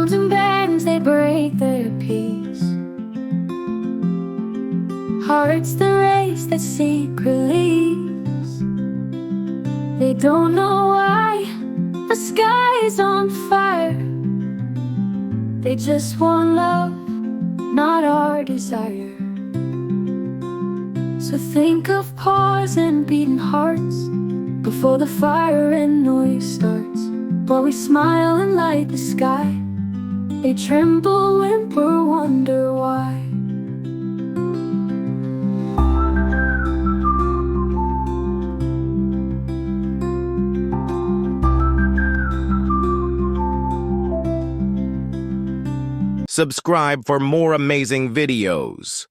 drums and bands, they break their peace. Hearts that race, that seek release. They don't know why the sky is on fire. They just want love, not our desire. So think of pause and beating hearts before the fire and noise starts. While we smile and light the sky, they tremble, whimper, wonder why. Subscribe for more amazing videos.